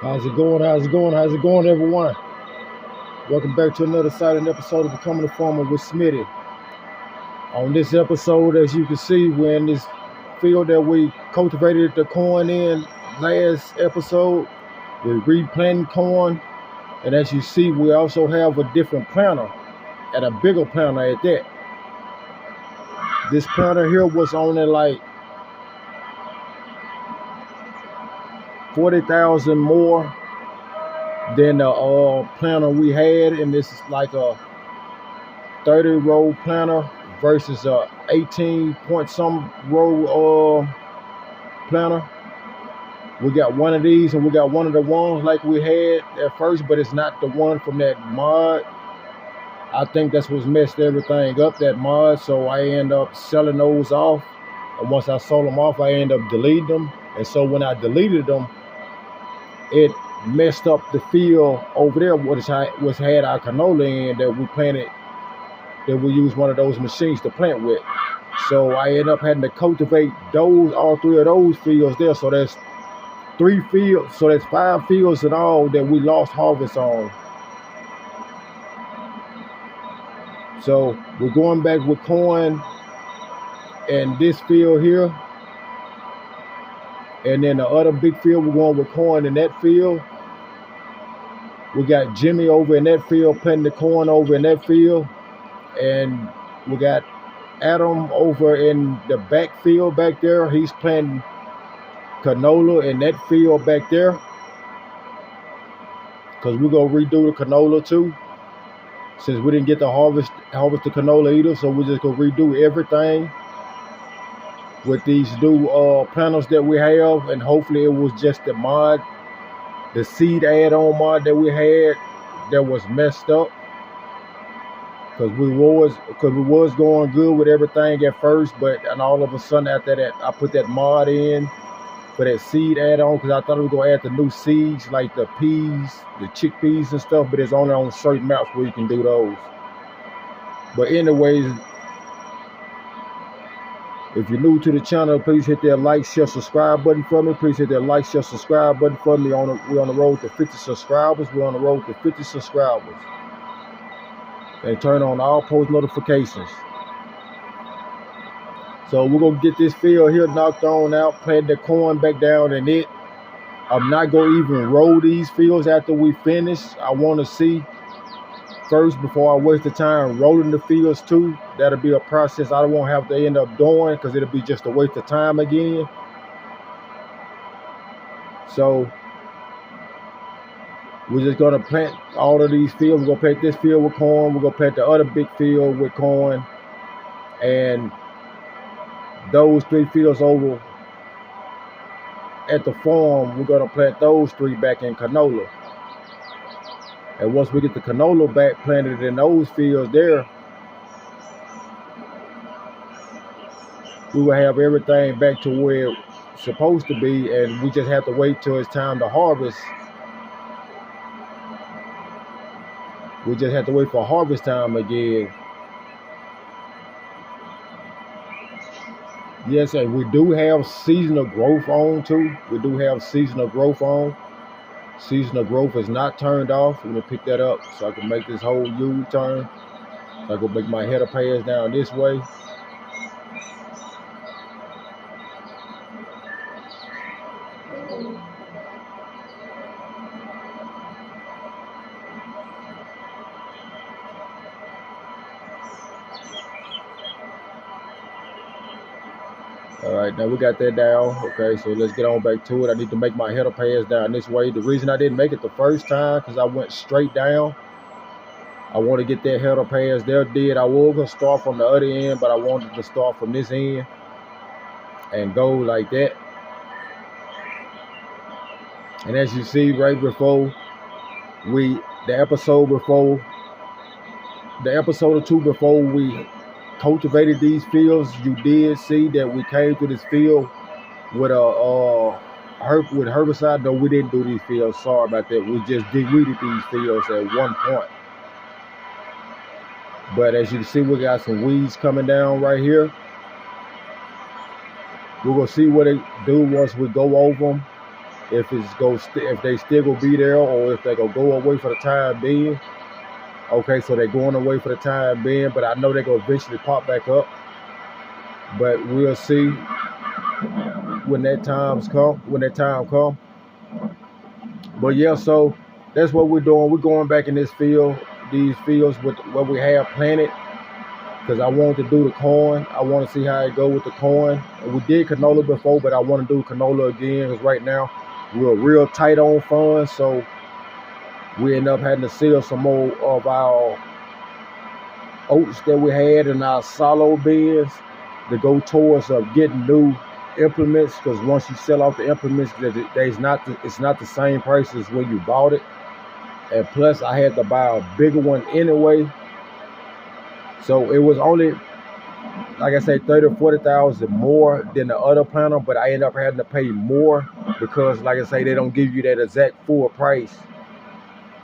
How's it going? How's it going? How's it going, everyone? Welcome back to another exciting episode of Becoming a Farmer with Smitty. On this episode, as you can see, we're in this field that we cultivated the corn in last episode. We're replanting corn, and as you see, we also have a different planter, and a bigger planter at that. This planter here was only like 40,000 more than the planter we had, and this is like a 30-row planter versus a 18 point some row planter. We got one of these, and we got one of the ones like we had at first, but it's not the one from that mod. I think that's what's messed everything up, that mod. So I end up selling those off, and once I sold them off, I end up deleting them. And so when I deleted them, it messed up the field over there, which had our canola in that we planted, that we used one of those machines to plant with. So I ended up having to cultivate all three of those fields there. So that's 3 fields. So that's 5 fields in all that we lost harvest on. So we're going back with corn in this field here. And then the other big field, we're going with corn in that field. We got Jimmy over in that field planting the corn over in that field. And we got Adam over in the back field back there. He's planting canola in that field back there, because we're going to redo the canola too, since we didn't get to harvest the canola either. So we're just going to redo everything with these new planters that we have. And hopefully it was just the seed add-on mod that we had that was messed up, because we was going good with everything at first, and all of a sudden after that, I put that mod in for that seed add-on, because I thought we were going to add the new seeds like the peas, the chickpeas and stuff, but it's only on certain maps where you can do those. But anyways, if you're new to the channel, please hit that like, share, subscribe button for me. Please hit that like, share, subscribe button for me. We're on the road to 50 subscribers. We're on the road to 50 subscribers. And turn on all post notifications. So we're going to get this field here knocked on out, plant the corn back down in it. I'm not going to even roll these fields after we finish. I want to see first, before I waste the time rolling the fields too. That'll be a process I won't have to end up doing, because it'll be just a waste of time again. So we're just going to plant all of these fields. We're going to plant this field with corn. We're going to plant the other big field with corn. And those 3 fields over at the farm, we're going to plant those 3 back in canola. And once we get the canola back planted in those fields there, we will have everything back to where it's supposed to be, and we just have to wait till it's time to harvest. We just have to wait for harvest time again. Yes, and we do have seasonal growth on too. We do have seasonal growth on. Seasonal growth is not turned off. Let me pick that up so I can make this whole U-turn. So I can make my header pass down this way. All right, now we got that down. Okay, so let's get on back to it. I need to make my header pass down this way. The reason I didn't make it the first time, because I went straight down. I want to get that header pass there. I was going to start from the other end, but I wanted to start from this end and go like that. And as you see right before the episode or 2 before we cultivated these fields, you did see that we came to this field with herbicide. No, we didn't do these fields. Sorry about that. We just de-weeded these fields at one point. But as you can see, we got some weeds coming down right here. We're going to see what they do once we go over them. if they still gonna be there or if they gonna go away for the time being. Okay, so they're going away for the time being, but I know they're gonna eventually pop back up. But we'll see when that time come. But yeah, so that's what we're doing. We're going back in these fields with what we have planted. Because I wanted to do the corn. I want to see how it go with the corn. We did canola before, but I want to do canola again because right now we're real tight on funds. So we end up having to sell some more of our oats that we had in our silo bins to go towards getting new implements. Because once you sell off the implements, it's not the same price as when you bought it. And plus, I had to buy a bigger one anyway. So it was only, like I say, 30 or 40,000 more than the other planter, but I ended up having to pay more because, like I say, they don't give you that exact full price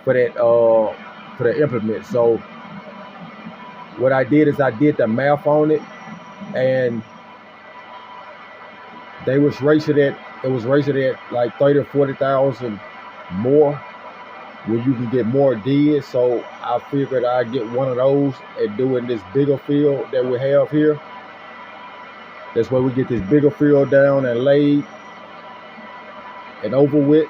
for the implement. So what I did is I did the math on it, and it was rated at like 30 or 40,000 more when you can get more dead. So I figured I'd get one of those and do in this bigger field that we have here. That's where we get this bigger field down and laid and over with.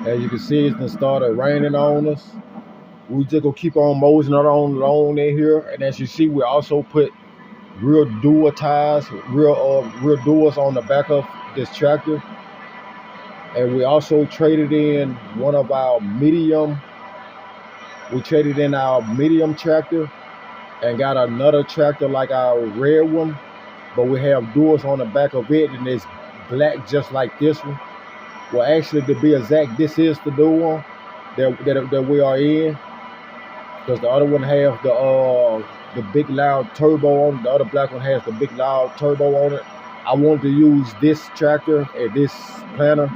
As you can see, it's done started raining on us. We just gonna keep on moseying on in here. And as you see, we also put real dual tires, real duals on the back of this tractor. And we also traded in one of our medium. We traded in our medium tractor and got another tractor like our red one, but we have duals on the back of it, and it's black just like this one. Well, actually, to be exact, this is the new one that we are in, because the other one has the big loud turbo on it. The other black one has the big loud turbo on it. I wanted to use this tractor and this planter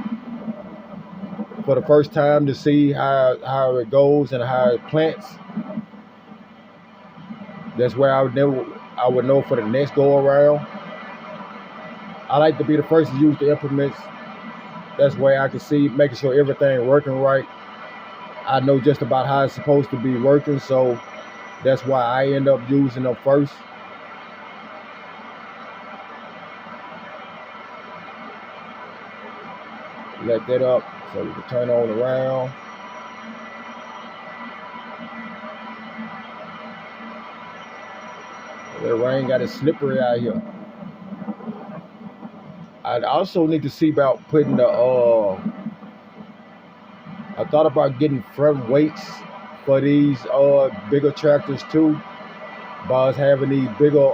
for the first time to see how it goes and how it plants. That's where I would know for the next go around. I like to be the first to use the implements. That's where I can see, making sure everything working right. I know just about how it's supposed to be working, so that's why I end up using them first. Let that up so we can turn on around. The rain got it slippery out here. I also need to see about putting I thought about getting front weights for these bigger tractors too. By us having these bigger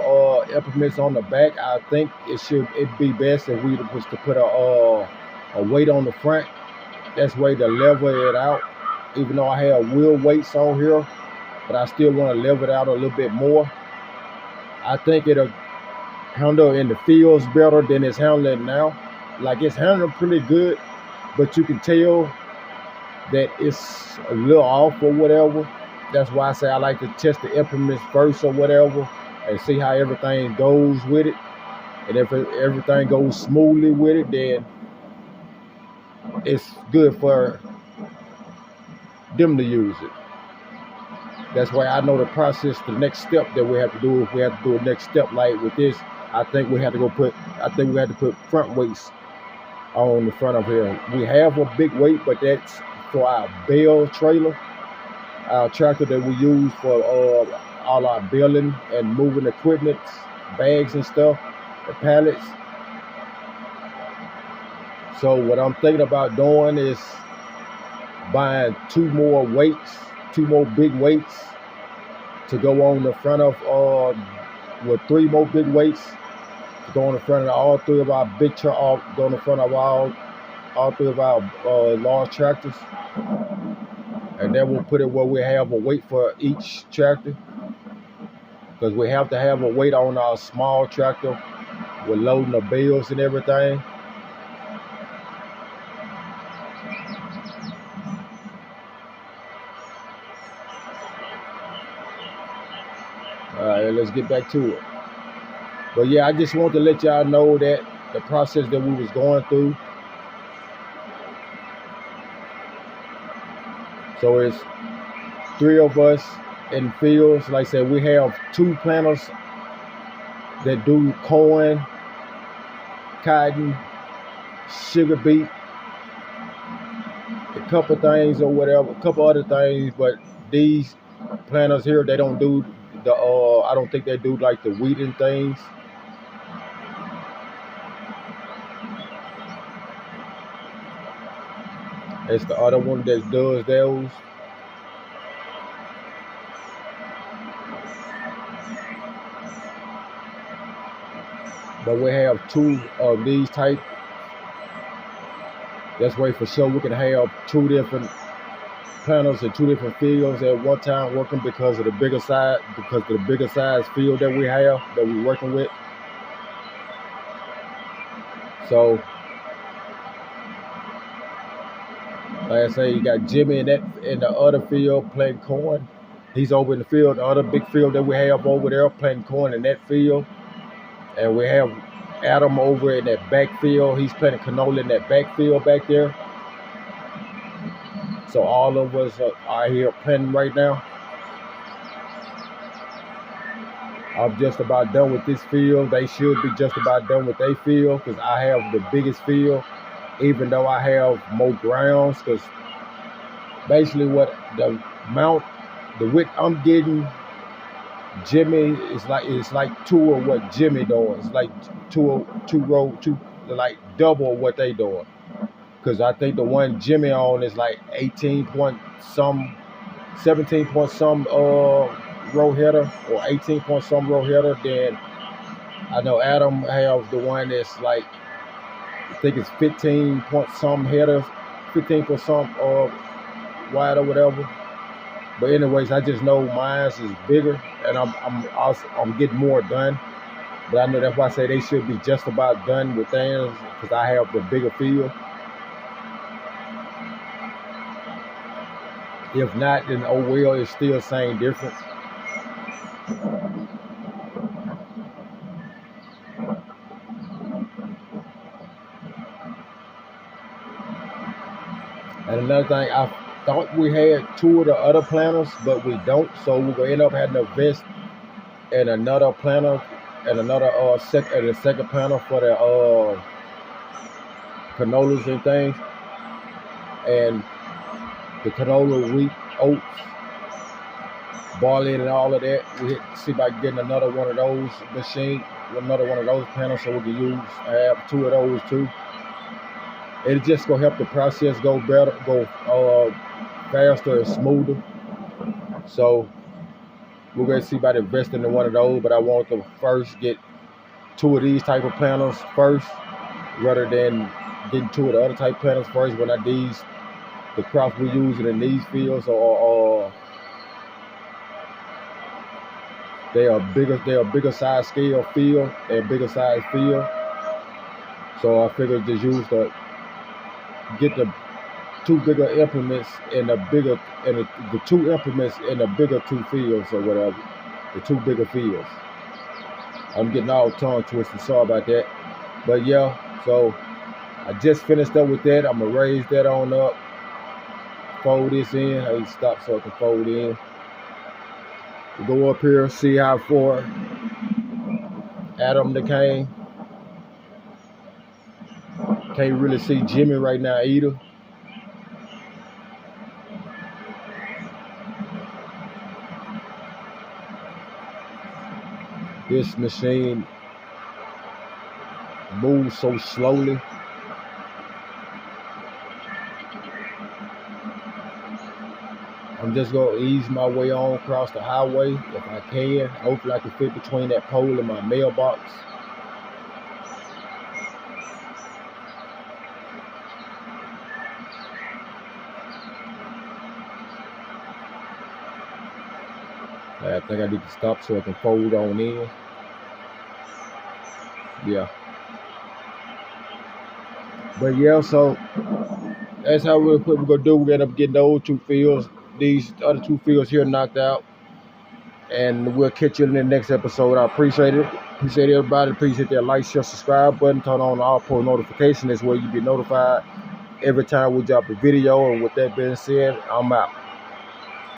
implements on the back, I think it'd be best if we was to put a weight on the front. That's way to level it out. Even though I have wheel weights on here, but I still want to level it out a little bit more. I think it'll handle in the fields better than it's handling now. Like, it's handling pretty good, but you can tell that it's a little off or whatever. That's why I say I like to test the implements first or whatever and see how everything goes with it. And if everything goes smoothly with it, then it's good for them to use it. That's why I know the process, the next step that we have to do. If we have to do a next step like with this, I think we have to put front weights on the front of here. We have a big weight, but that's for our bale trailer, our tractor that we use for all our baling and moving equipment, bags and stuff, the pallets. So what I'm thinking about doing is buying two more big weights to go on the front of, with three more big weights to go on the front of all three of our big go on the front of all three of our large tractors. And then we'll put it where we have a weight for each tractor, because we have to have a weight on our small tractor with loading the bales and everything. All right, let's get back to it. But yeah, I just want to let y'all know that the process that we was going through. So it's 3 of us in fields. Like I said, we have 2 planters that do corn, cotton, sugar beet, a couple things or whatever, a couple other things. But these planters here, they don't do the I don't think they do like the wheat and things. It's the other one that does those. But we have 2 of these type. That's way for sure we can have 2 different planters in 2 different fields at one time working because of the bigger size, field that we have that we're working with. So like I say, you got Jimmy in the other field planting corn. He's over in the field, the other big field that we have over there planting corn in that field. And we have Adam over in that back field. He's planting canola in that back field back there. So all of us are here planting right now. I'm just about done with this field. They should be just about done with their field because I have the biggest field, even though I have more grounds. Because basically what the width I'm getting, Jimmy is like 2 of what Jimmy doing. It's like two like double what they doing. Because I think the one Jimmy on is like 17 point some row header or 18 point some row header. Then I know Adam has the one that's like, I think it's 15 point some headers, 15 point some wide or whatever. But anyways, I just know mine's is bigger, and I'm getting more done. But I know that's why I say they should be just about done with theirs because I have the bigger field. If not, then oh well, it's still the same difference. And another thing, I thought we had 2 of the other planters, but we don't. So we're gonna end up having to invest in another planter and another second planter for the canolas and things. And the canola, wheat, oats, barley, and all of that. We hit see about getting another one of those planters, so we can have 2 of those too. It's just gonna help the process go better, go faster and smoother. So we're gonna see about investing in one of those, but I want to first get 2 of these type of planters first, rather than getting 2 of the other type planters first. When the crops we're using in these fields are they are bigger size scale field, they're bigger size field. So I figured just get the 2 bigger implements and the 2 implements in the bigger 2 fields or whatever, the 2 bigger fields. I'm getting all tongue twisted, sorry about that. But yeah, so I just finished up with that. I'm gonna raise that on up, fold this in. I stop so I can fold in. We go up here, see how far Adam came. Can't really see Jimmy right now either. This machine moves so slowly. I'm just gonna ease my way on across the highway if I can. Hopefully I can fit between that pole and my mailbox. I think I need to stop so I can fold on in. Yeah. But yeah, so that's how we're gonna do. We're gonna end up getting those 2 fields, these other 2 fields here knocked out. And we'll catch you in the next episode. I appreciate it. Appreciate everybody. Please hit that like, share, subscribe button. Turn on the all post notification. That's where you get notified every time we drop a video. And with that being said, I'm out.